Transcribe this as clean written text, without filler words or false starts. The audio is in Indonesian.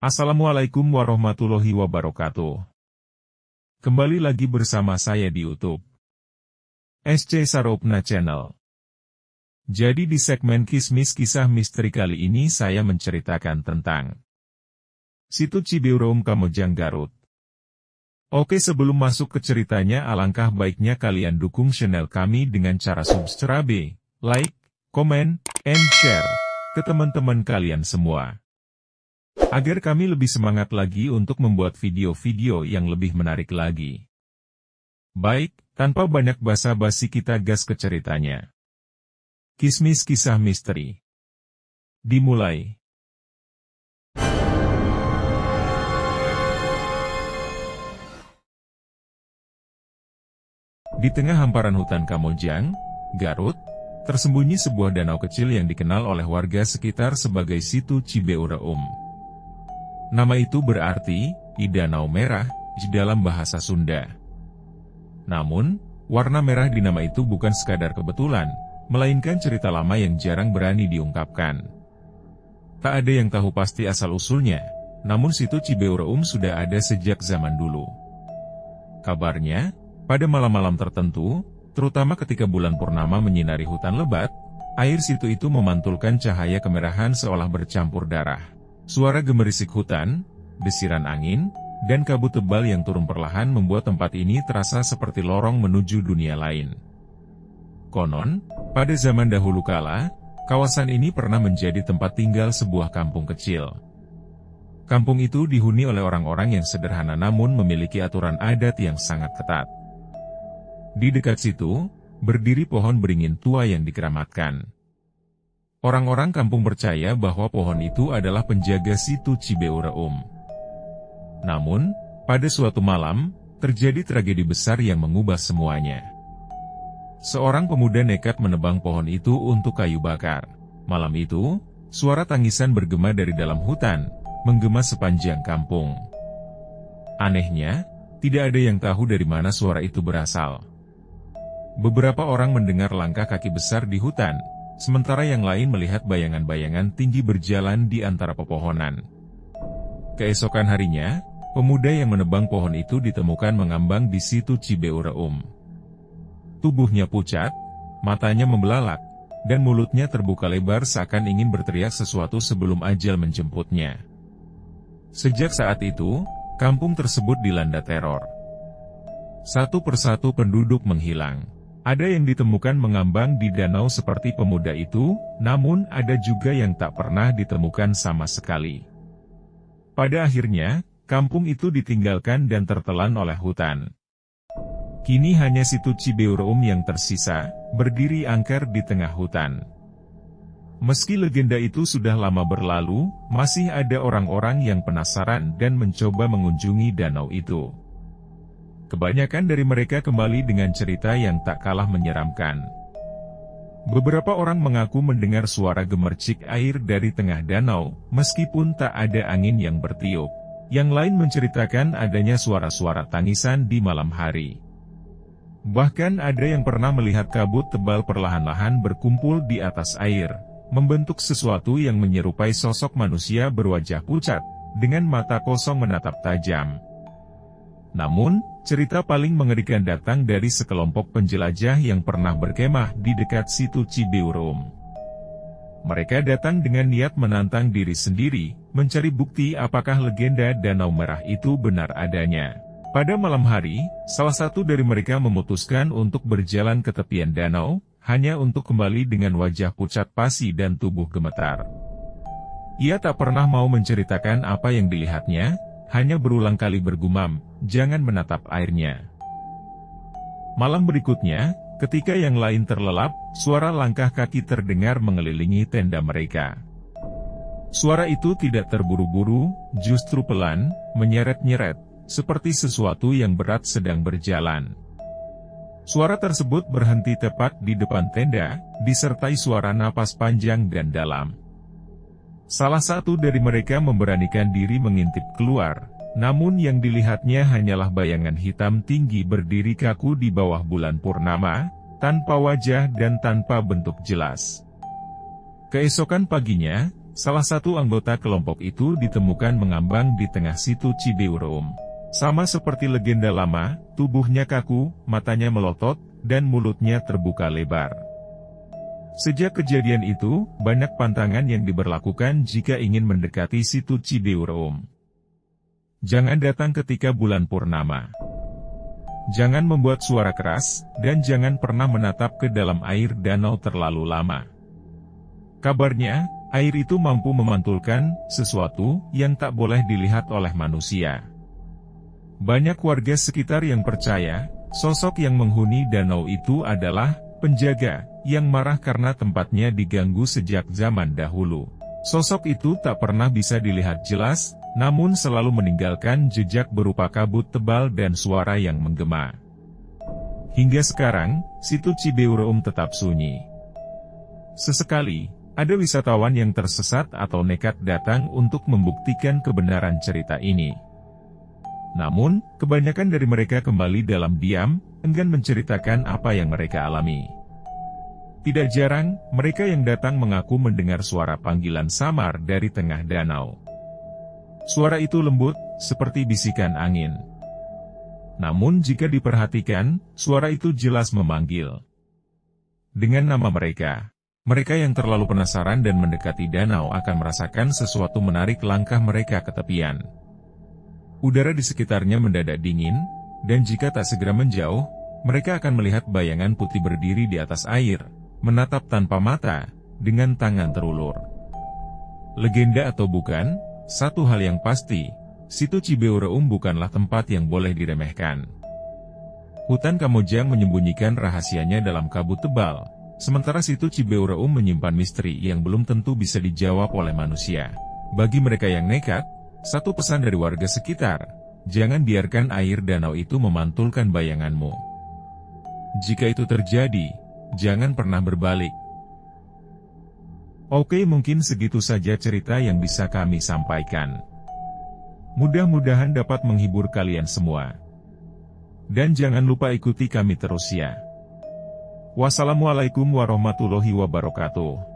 Assalamualaikum warahmatullahi wabarakatuh. Kembali lagi bersama saya di YouTube SC Saropna Channel. Jadi di segmen Kismis Kisah Misteri kali ini saya menceritakan tentang Situ Cibiureum Kamojang Garut. Oke, sebelum masuk ke ceritanya, alangkah baiknya kalian dukung channel kami dengan cara subscribe, like, komen, and share ke teman-teman kalian semua, agar kami lebih semangat lagi untuk membuat video-video yang lebih menarik lagi. Baik, tanpa banyak basa-basi kita gas ke ceritanya. Kismis Kisah Misteri dimulai. Di tengah hamparan hutan Kamojang, Garut, tersembunyi sebuah danau kecil yang dikenal oleh warga sekitar sebagai Situ Cibiureum. Nama itu berarti, Danau Merah, di dalam bahasa Sunda. Namun, warna merah di nama itu bukan sekadar kebetulan, melainkan cerita lama yang jarang berani diungkapkan. Tak ada yang tahu pasti asal-usulnya, namun Situ Cibiureum sudah ada sejak zaman dulu. Kabarnya, pada malam-malam tertentu, terutama ketika bulan purnama menyinari hutan lebat, air situ itu memantulkan cahaya kemerahan seolah bercampur darah. Suara gemerisik hutan, desiran angin, dan kabut tebal yang turun perlahan membuat tempat ini terasa seperti lorong menuju dunia lain. Konon, pada zaman dahulu kala, kawasan ini pernah menjadi tempat tinggal sebuah kampung kecil. Kampung itu dihuni oleh orang-orang yang sederhana namun memiliki aturan adat yang sangat ketat. Di dekat situ, berdiri pohon beringin tua yang dikeramatkan. Orang-orang kampung percaya bahwa pohon itu adalah penjaga Situ Cibiureum. Namun, pada suatu malam, terjadi tragedi besar yang mengubah semuanya. Seorang pemuda nekat menebang pohon itu untuk kayu bakar. Malam itu, suara tangisan bergema dari dalam hutan, menggema sepanjang kampung. Anehnya, tidak ada yang tahu dari mana suara itu berasal. Beberapa orang mendengar langkah kaki besar di hutan, sementara yang lain melihat bayangan-bayangan tinggi berjalan di antara pepohonan. Keesokan harinya, pemuda yang menebang pohon itu ditemukan mengambang di Situ Cibiureum. Tubuhnya pucat, matanya membelalak, dan mulutnya terbuka lebar seakan ingin berteriak sesuatu sebelum ajal menjemputnya. Sejak saat itu, kampung tersebut dilanda teror. Satu persatu penduduk menghilang. Ada yang ditemukan mengambang di danau seperti pemuda itu, namun ada juga yang tak pernah ditemukan sama sekali. Pada akhirnya, kampung itu ditinggalkan dan tertelan oleh hutan. Kini hanya Situ Cibiureum yang tersisa, berdiri angker di tengah hutan. Meski legenda itu sudah lama berlalu, masih ada orang-orang yang penasaran dan mencoba mengunjungi danau itu. Kebanyakan dari mereka kembali dengan cerita yang tak kalah menyeramkan. Beberapa orang mengaku mendengar suara gemercik air dari tengah danau, meskipun tak ada angin yang bertiup. Yang lain menceritakan adanya suara-suara tangisan di malam hari. Bahkan ada yang pernah melihat kabut tebal perlahan-lahan berkumpul di atas air, membentuk sesuatu yang menyerupai sosok manusia berwajah pucat, dengan mata kosong menatap tajam. Namun, cerita paling mengerikan datang dari sekelompok penjelajah yang pernah berkemah di dekat Situ Cibiureum. Mereka datang dengan niat menantang diri sendiri, mencari bukti apakah legenda Danau Merah itu benar adanya. Pada malam hari, salah satu dari mereka memutuskan untuk berjalan ke tepian danau, hanya untuk kembali dengan wajah pucat pasi dan tubuh gemetar. Ia tak pernah mau menceritakan apa yang dilihatnya, hanya berulang kali bergumam, "Jangan menatap airnya." Malam berikutnya, ketika yang lain terlelap, suara langkah kaki terdengar mengelilingi tenda mereka. Suara itu tidak terburu-buru, justru pelan, menyeret-nyeret, seperti sesuatu yang berat sedang berjalan. Suara tersebut berhenti tepat di depan tenda, disertai suara napas panjang dan dalam. Salah satu dari mereka memberanikan diri mengintip keluar, namun yang dilihatnya hanyalah bayangan hitam tinggi berdiri kaku di bawah bulan purnama, tanpa wajah dan tanpa bentuk jelas. Keesokan paginya, Salah satu anggota kelompok itu ditemukan mengambang di tengah situ Cibeureum. Sama seperti legenda lama, tubuhnya kaku, matanya melotot, dan mulutnya terbuka lebar. Sejak kejadian itu, banyak pantangan yang diberlakukan jika ingin mendekati situ Cibeureum. Jangan datang ketika bulan purnama. Jangan membuat suara keras, dan jangan pernah menatap ke dalam air danau terlalu lama. Kabarnya, air itu mampu memantulkan sesuatu yang tak boleh dilihat oleh manusia. Banyak warga sekitar yang percaya, sosok yang menghuni danau itu adalah penjaga, yang marah karena tempatnya diganggu sejak zaman dahulu. Sosok itu tak pernah bisa dilihat jelas, namun selalu meninggalkan jejak berupa kabut tebal dan suara yang menggema. Hingga sekarang, situ Cibeureum tetap sunyi. Sesekali, ada wisatawan yang tersesat atau nekat datang untuk membuktikan kebenaran cerita ini. Namun, kebanyakan dari mereka kembali dalam diam, enggan menceritakan apa yang mereka alami. Tidak jarang, mereka yang datang mengaku mendengar suara panggilan samar dari tengah danau. Suara itu lembut, seperti bisikan angin. Namun jika diperhatikan, suara itu jelas memanggil. Dengan nama mereka, mereka yang terlalu penasaran dan mendekati danau akan merasakan sesuatu menarik langkah mereka ke tepian. Udara di sekitarnya mendadak dingin, dan jika tak segera menjauh, mereka akan melihat bayangan putih berdiri di atas air, menatap tanpa mata, dengan tangan terulur. Legenda atau bukan, satu hal yang pasti, situ Cibeureum bukanlah tempat yang boleh diremehkan. Hutan Kamojang menyembunyikan rahasianya dalam kabut tebal, sementara situ Cibeureum menyimpan misteri yang belum tentu bisa dijawab oleh manusia. Bagi mereka yang nekat, satu pesan dari warga sekitar, jangan biarkan air danau itu memantulkan bayanganmu. Jika itu terjadi, jangan pernah berbalik. Oke, mungkin segitu saja cerita yang bisa kami sampaikan. Mudah-mudahan dapat menghibur kalian semua. Dan jangan lupa ikuti kami terus ya. Wassalamualaikum warahmatullahi wabarakatuh.